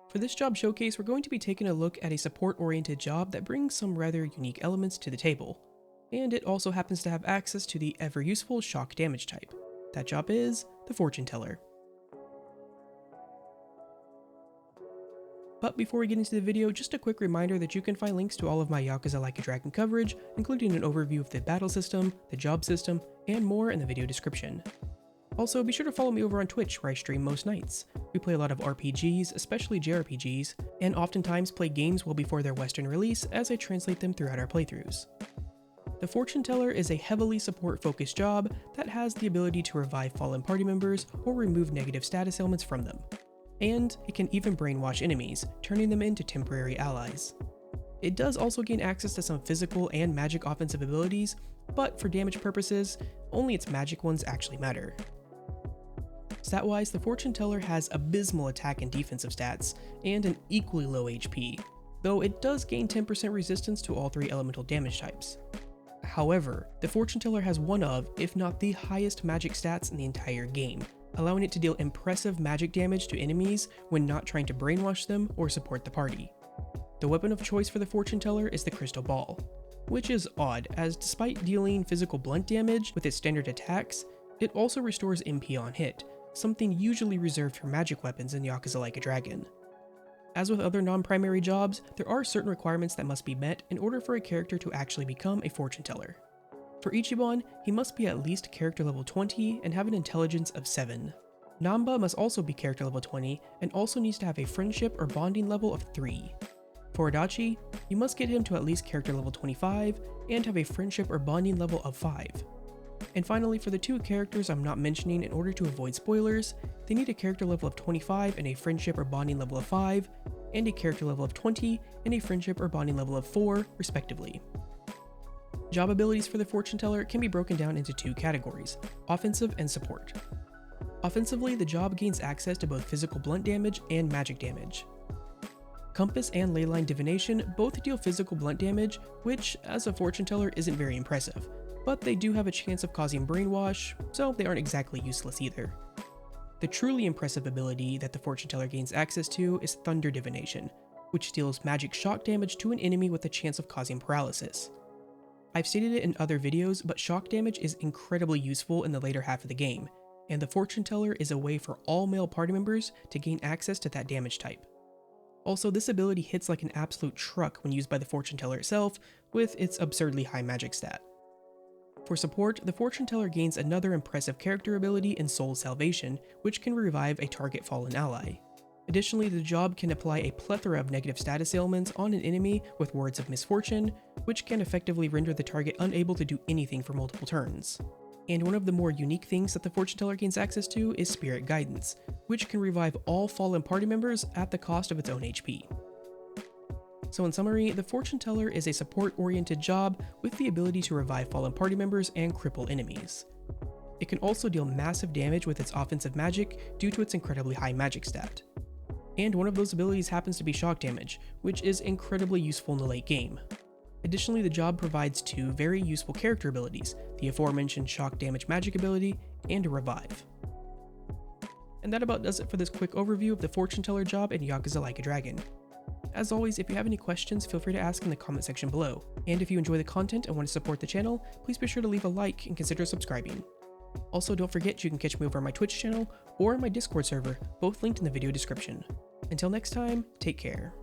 For this job showcase, we're going to be taking a look at a support-oriented job that brings some rather unique elements to the table. And it also happens to have access to the ever-useful shock damage type. That job is the Fortune Teller. But before we get into the video, just a quick reminder that you can find links to all of my Yakuza Like a Dragon coverage, including an overview of the battle system, the job system, and more in the video description. Also, be sure to follow me over on Twitch, where I stream most nights. We play a lot of RPGs, especially JRPGs, and oftentimes play games well before their Western release as I translate them throughout our playthroughs. The Fortune Teller is a heavily support-focused job that has the ability to revive fallen party members or remove negative status ailments from them. And it can even brainwash enemies, turning them into temporary allies. It does also gain access to some physical and magic offensive abilities, but for damage purposes, only its magic ones actually matter. Stat-wise, the Fortune Teller has abysmal attack and defensive stats, and an equally low HP, though it does gain 10% resistance to all 3 elemental damage types. However, the Fortune Teller has one of, if not the highest magic stats in the entire game, allowing it to deal impressive magic damage to enemies when not trying to brainwash them or support the party. The weapon of choice for the Fortune Teller is the Crystal Ball, which is odd, as despite dealing physical blunt damage with its standard attacks, it also restores MP on hit, something usually reserved for magic weapons in Yakuza Like a Dragon. As with other non-primary jobs, there are certain requirements that must be met in order for a character to actually become a Fortune Teller. For Ichiban, he must be at least character level 20 and have an intelligence of 7. Namba must also be character level 20 and also needs to have a friendship or bonding level of 3. For Adachi, you must get him to at least character level 25 and have a friendship or bonding level of 5. And finally, for the 2 characters I'm not mentioning in order to avoid spoilers, they need a character level of 25 and a friendship or bonding level of 5, and a character level of 20 and a friendship or bonding level of 4, respectively. Job abilities for the Fortune Teller can be broken down into 2 categories, offensive and support. Offensively, the job gains access to both physical blunt damage and magic damage. Compass and Leyline Divination both deal physical blunt damage, which, as a Fortune Teller, isn't very impressive, but they do have a chance of causing brainwash, so they aren't exactly useless either. The truly impressive ability that the Fortune Teller gains access to is Thunder Divination, which deals magic shock damage to an enemy with a chance of causing paralysis. I've stated it in other videos, but shock damage is incredibly useful in the later half of the game, and the Fortune Teller is a way for all male party members to gain access to that damage type. Also, this ability hits like an absolute truck when used by the Fortune Teller itself, with its absurdly high magic stat. For support, the Fortune Teller gains another impressive character ability in Soul Salvation, which can revive a target fallen ally. Additionally, the job can apply a plethora of negative status ailments on an enemy with Words of Misfortune, which can effectively render the target unable to do anything for multiple turns. And one of the more unique things that the Fortune Teller gains access to is Spirit Guidance, which can revive all fallen party members at the cost of its own HP. So in summary, the Fortune Teller is a support-oriented job with the ability to revive fallen party members and cripple enemies. It can also deal massive damage with its offensive magic due to its incredibly high magic stat. And one of those abilities happens to be shock damage, which is incredibly useful in the late game. Additionally, the job provides 2 very useful character abilities, the aforementioned shock damage magic ability and a revive. And that about does it for this quick overview of the Fortune Teller job in Yakuza Like a Dragon. As always, if you have any questions, feel free to ask in the comment section below. And if you enjoy the content and want to support the channel, please be sure to leave a like and consider subscribing. Also, don't forget you can catch me over on my Twitch channel or my Discord server, both linked in the video description. Until next time, take care.